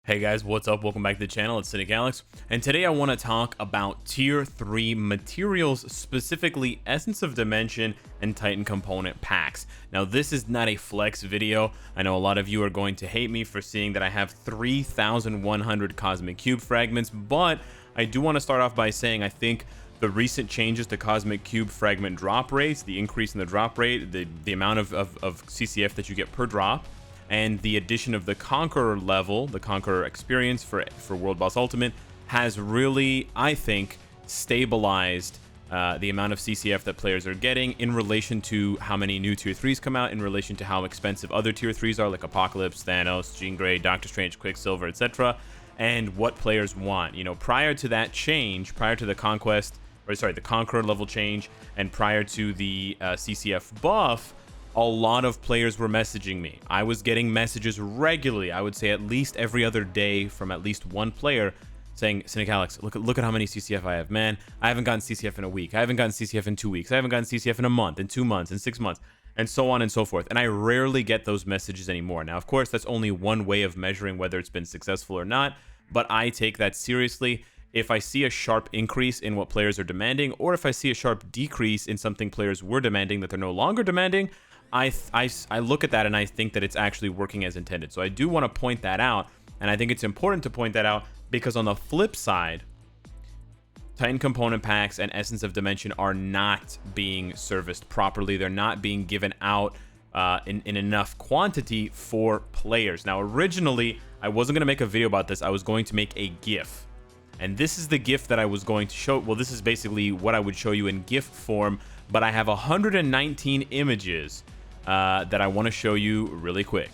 Hey guys, what's up? Welcome back to the channel. It's Cynicalex, and today I want to talk about tier 3 materials, specifically Essence of Dimension and Titan component packs. Now this is not a flex video. I know a lot of you are going to hate me for seeing that I have 3,100 Cosmic Cube fragments, but I do want to start off by saying I think the recent changes to Cosmic Cube fragment drop rates, the increase in the drop rate, the amount of CCF that you get per drop, and the addition of the Conqueror level, the Conqueror experience for World Boss Ultimate, has really, I think, stabilized the amount of CCF that players are getting in relation to how many new tier 3s come out, in relation to how expensive other tier 3s are, like Apocalypse, Thanos, Jean Grey, Doctor Strange, Quicksilver, etc., and what players want. You know, prior to that change, prior to the the Conqueror level change, and prior to the CCF buff, a lot of players were messaging me. I was getting messages regularly. I would say at least every other day from at least one player saying, Cynicalex, look at how many CCF I have. Man, I haven't gotten CCF in a week. I haven't gotten CCF in 2 weeks. I haven't gotten CCF in a month, in 2 months, in 6 months, and so on and so forth. And I rarely get those messages anymore. Now, of course, that's only one way of measuring whether it's been successful or not, but I take that seriously. If I see a sharp increase in what players are demanding, or if I see a sharp decrease in something players were demanding that they're no longer demanding, I look at that and I think that it's actually working as intended. So I do want to point that out, and I think it's important to point that out because on the flip side, Titan component packs and Essence of Dimension are not being serviced properly. They're not being given out in enough quantity for players. Now, originally, I wasn't going to make a video about this. I was going to make a GIF. And this is the GIF that I was going to show. Well, this is basically what I would show you in GIF form, but I have 119 images that I want to show you really quick.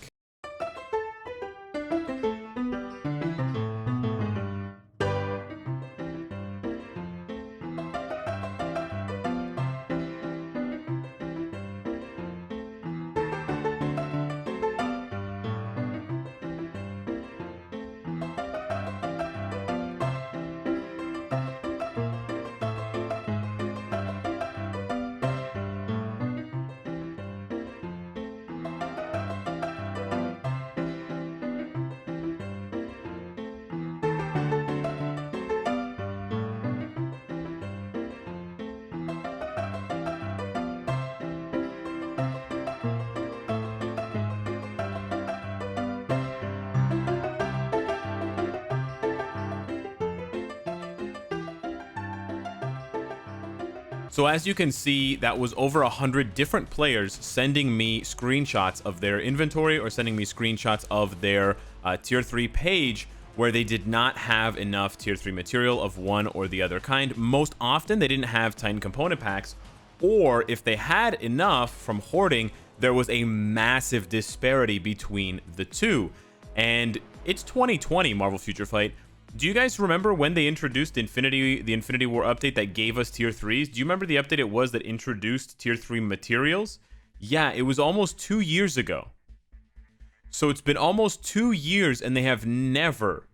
So as you can see, that was over 100 different players sending me screenshots of their inventory or sending me screenshots of their tier 3 page where they did not have enough tier 3 material of one or the other kind. Most often they didn't have Titan component packs, or if they had enough from hoarding, there was a massive disparity between the two. And it's 2020, Marvel Future Fight. Do you guys remember when they introduced the Infinity War update that gave us tier 3s? Do you remember the update it was that introduced tier 3 materials? Yeah, it was almost 2 years ago. So it's been almost 2 years and they have never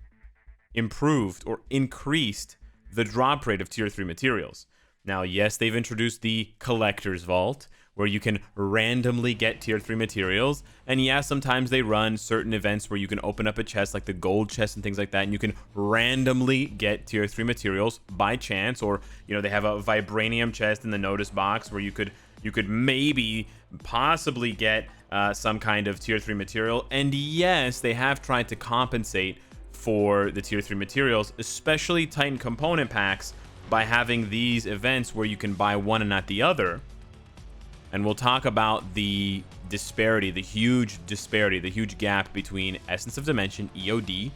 improved or increased the drop rate of tier 3 materials. Now, yes, they've introduced the Collector's Vault, where you can randomly get tier 3 materials. And yeah, sometimes they run certain events where you can open up a chest, like the gold chest and things like that, and you can randomly get tier 3 materials by chance. Or, you know, they have a vibranium chest in the notice box where you could maybe possibly get some kind of tier 3 material. And yes, they have tried to compensate for the tier 3 materials, especially Titan component packs, by having these events where you can buy one and not the other. And we'll talk about the disparity, the huge disparity, the huge gap between Essence of Dimension, EOD,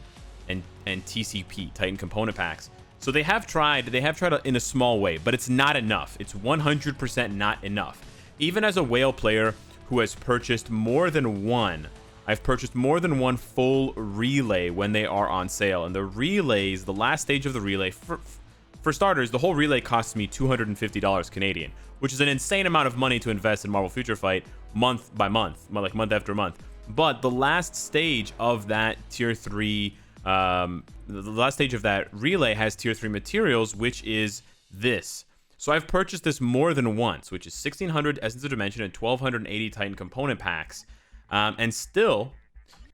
and TCP, Titan component packs. So they have tried in a small way, but it's not enough. It's 100% not enough. Even as a whale player who has purchased more than one, I've purchased more than one full relay when they are on sale. And the relays, the last stage of the relay, for starters, the whole relay costs me $250 Canadian, which is an insane amount of money to invest in Marvel Future Fight month by month, like month after month. But the last stage of that tier 3, the last stage of that relay has tier 3 materials, which is this. So I've purchased this more than once, which is 1,600 Essence of Dimension and 1,280 Titan component packs. And still,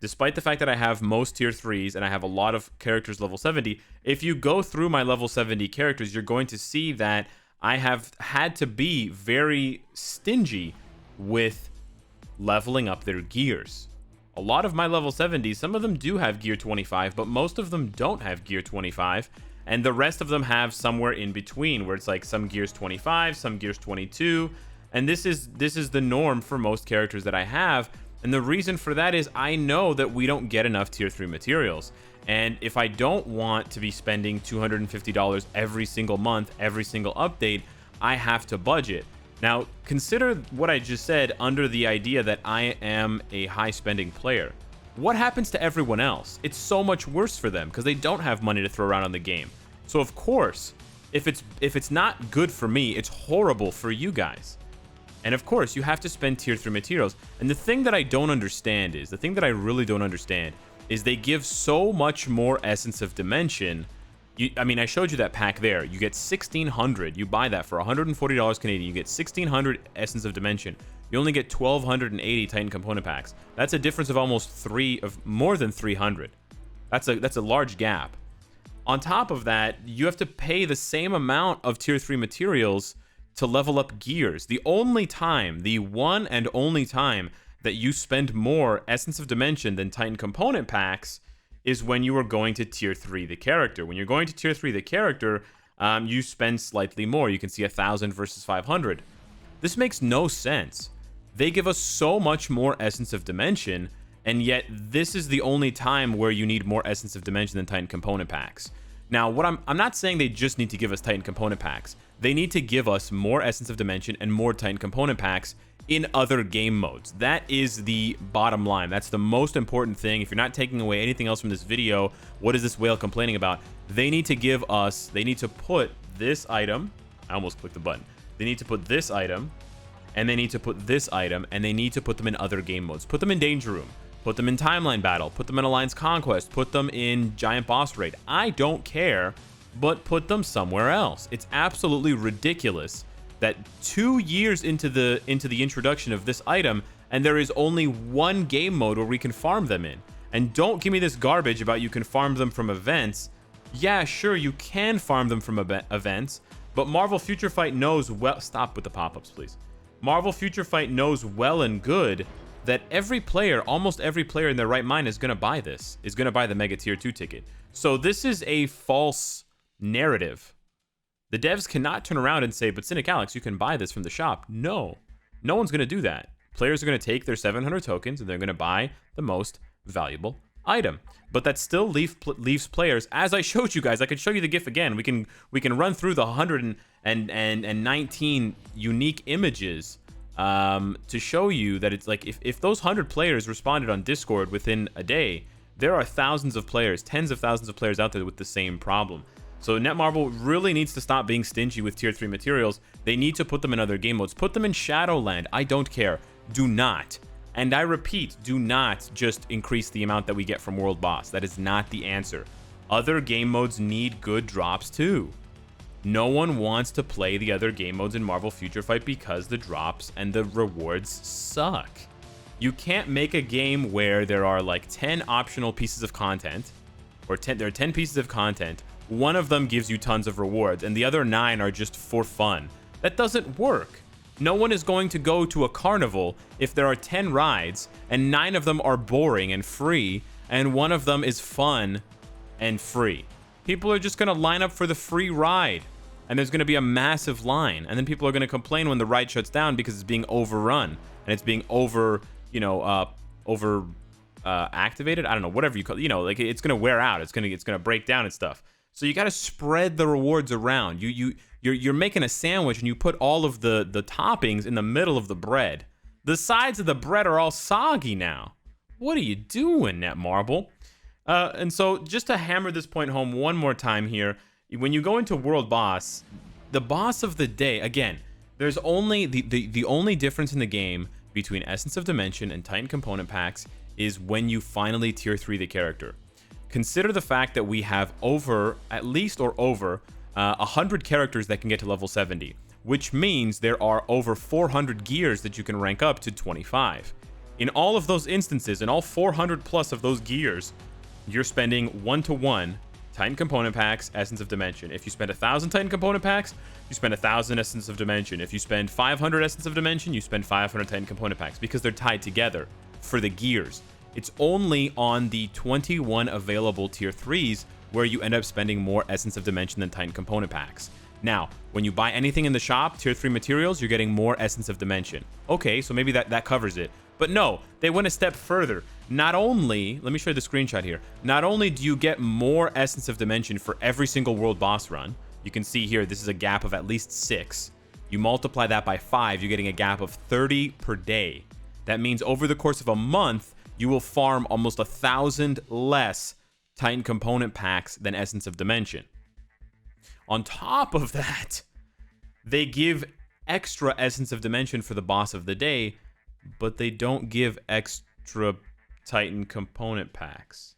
Despite the fact that I have most tier 3s and I have a lot of characters level 70, if you go through my level 70 characters, you're going to see that I have had to be very stingy with leveling up their gears. A lot of my level 70s, some of them do have gear 25, but most of them don't have gear 25, and the rest of them have somewhere in between, where it's like some gears 25, some gears 22, and this is the norm for most characters that I have. And the reason for that is I know that we don't get enough tier 3 materials. And if I don't want to be spending $250 every single month, every single update, I have to budget. Now, consider what I just said under the idea that I am a high spending player. What happens to everyone else? It's so much worse for them because they don't have money to throw around on the game. So of course, if it's not good for me, it's horrible for you guys. And of course, you have to spend tier 3 materials. And the thing that I don't understand is, the thing that I really don't understand is they give so much more Essence of Dimension. I mean, I showed you that pack there. You get 1,600. You buy that for $140 Canadian. You get 1,600 Essence of Dimension. You only get 1,280 Titan component packs. That's a difference of more than 300. That's a large gap. On top of that, you have to pay the same amount of tier 3 materials to level up gears. The one and only time that you spend more Essence of Dimension than Titan component packs is when you are going to tier 3 the character. When you're going to tier 3 the character, you spend slightly more. You can see 1,000 versus 500. This makes no sense. They give us so much more Essence of Dimension, and yet this is the only time where you need more Essence of Dimension than Titan component packs. Now, what I'm not saying they just need to give us Titan component packs. They need to give us more Essence of Dimension and more Titan component packs in other game modes. That is the bottom line. That's the most important thing. If you're not taking away anything else from this video, what is this whale complaining about? They need to put this item. I almost clicked the button. They need to put this item, and they need to put this item, and they need to put them in other game modes. Put them in Danger Room. Put them in Timeline Battle. Put them in Alliance Conquest. Put them in Giant Boss Raid. I don't care, but put them somewhere else. It's absolutely ridiculous that 2 years into the introduction of this item, and there is only one game mode where we can farm them in. And don't give me this garbage about you can farm them from events. Yeah, sure, you can farm them from events, but Marvel Future Fight knows well... Stop with the pop-ups, please. Marvel Future Fight knows well and good that every player, almost every player in their right mind is going to buy this, is going to buy the Mega Tier 2 ticket. So this is a false narrative. The devs cannot turn around and say, but Cynicalex, you can buy this from the shop. No. No one's going to do that. Players are going to take their 700 tokens and they're going to buy the most valuable item. But that still leaves players, as I showed you guys. I could show you the GIF again. We can run through the 119 unique images to show you that it's like if those 100 players responded on Discord within a day, there are thousands of players, tens of thousands of players out there with the same problem. So Netmarble really needs to stop being stingy with tier 3 materials. They need to put them in other game modes. Put them in Shadowland. I don't care. Do not. And I repeat, do not just increase the amount that we get from World Boss. That is not the answer. Other game modes need good drops too. No one wants to play the other game modes in Marvel Future Fight because the drops and the rewards suck. You can't make a game where there are like 10 optional pieces of content, or there are 10 pieces of content. One of them gives you tons of rewards, and the other 9 are just for fun. That doesn't work. No one is going to go to a carnival if there are 10 rides, and 9 of them are boring and free, and one of them is fun and free. People are just going to line up for the free ride, and there's going to be a massive line, and then people are going to complain when the ride shuts down because it's being overrun, and it's being activated. I don't know, whatever you call it. Like it's going to wear out. It's going to break down and stuff. So you got to spread the rewards around. You're making a sandwich and you put all of the toppings in the middle of the bread. The sides of the bread are all soggy now. What are you doing, Netmarble? And so just to hammer this point home one more time here, when you go into World Boss, the boss of the day, again, there's only the only difference in the game between Essence of Dimension and Titan component packs is when you finally tier 3 the character. Consider the fact that we have at least 100 characters that can get to level 70, which means there are over 400 gears that you can rank up to 25. In all of those instances, in all 400 plus of those gears, you're spending 1-to-1 Titan component packs, Essence of Dimension. If you spend 1,000 Titan component packs, you spend 1,000 Essence of Dimension. If you spend 500 Essence of Dimension, you spend 500 Titan component packs, because they're tied together for the gears. It's only on the 21 available tier 3s where you end up spending more Essence of Dimension than Titan component packs. Now, when you buy anything in the shop, tier 3 materials, you're getting more Essence of Dimension. Okay, so maybe that covers it. But no, they went a step further. Not only, let me show you the screenshot here. Not only do you get more Essence of Dimension for every single world boss run, you can see here, this is a gap of at least 6. You multiply that by 5, you're getting a gap of 30 per day. That means over the course of a month, you will farm almost 1,000 less Titan component packs than Essence of Dimension. On top of that, they give extra Essence of Dimension for the boss of the day, but they don't give extra Titan component packs.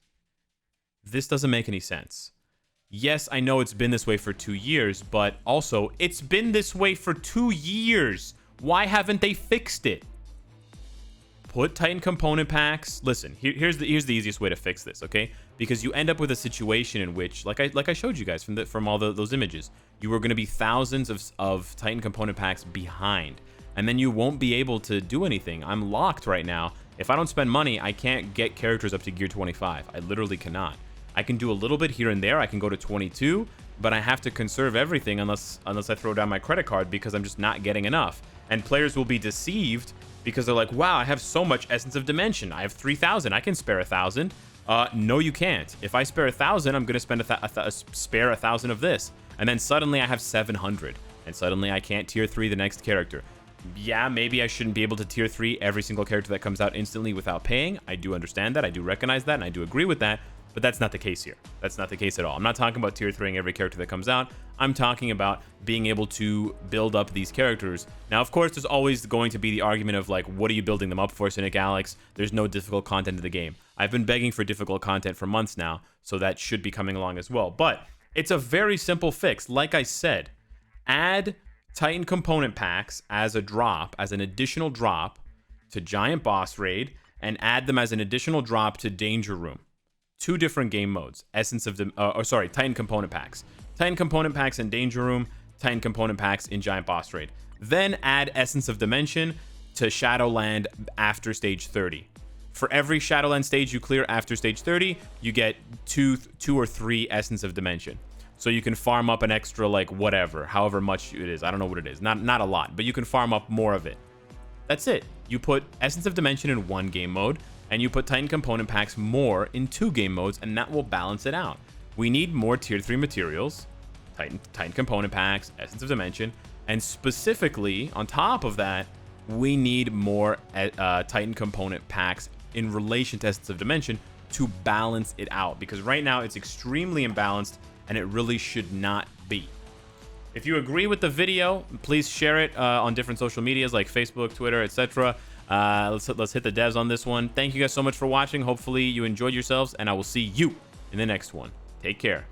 This doesn't make any sense. Yes, I know it's been this way for 2 years, but also, it's been this way for 2 years. Why haven't they fixed it? Put Titan component packs. Listen, here's the easiest way to fix this, okay? Because you end up with a situation in which, like I showed you guys from all those images, you are going to be thousands of Titan component packs behind, and then you won't be able to do anything. I'm locked right now. If I don't spend money, I can't get characters up to gear 25. I literally cannot. I can do a little bit here and there. I can go to 22, but I have to conserve everything unless I throw down my credit card, because I'm just not getting enough. And players will be deceived because they're like, wow, I have so much Essence of Dimension. I have 3,000. I can spare 1,000. No, you can't. If I spare 1,000, I'm going to spend spare 1,000 of this. And then suddenly I have 700. And suddenly I can't tier 3 the next character. Yeah, maybe I shouldn't be able to tier 3 every single character that comes out instantly without paying. I do understand that. I do recognize that. And I do agree with that. But that's not the case here. That's not the case at all. I'm not talking about tier 3ing every character that comes out. I'm talking about being able to build up these characters. Now, of course, there's always going to be the argument of, like, what are you building them up for, Cynicalex? There's no difficult content in the game. I've been begging for difficult content for months now, so that should be coming along as well. But it's a very simple fix. Like I said, add Titan component packs as a drop, as an additional drop to Giant Boss Raid, and add them as an additional drop to Danger Room. 2 different game modes, Titan component packs. Titan component packs in Danger Room, Titan component packs in Giant Boss Raid. Then add Essence of Dimension to Shadowland after stage 30. For every Shadowland stage you clear after stage 30, you get two or three Essence of Dimension. So you can farm up an extra, like, whatever, however much it is. I don't know what it is. Not a lot, but you can farm up more of it. That's it. You put Essence of Dimension in 1 game mode, and you put Titan component packs more in 2 game modes, and that will balance it out. We need more tier 3 materials, Titan component packs, Essence of Dimension, and specifically, on top of that, we need more Titan component packs in relation to Essence of Dimension to balance it out, because right now it's extremely imbalanced, and it really should not be. If you agree with the video, please share it on different social medias like Facebook, Twitter, etc. Let's hit the devs on this one. Thank you guys so much for watching. Hopefully you enjoyed yourselves, and I will see you in the next one. Take care.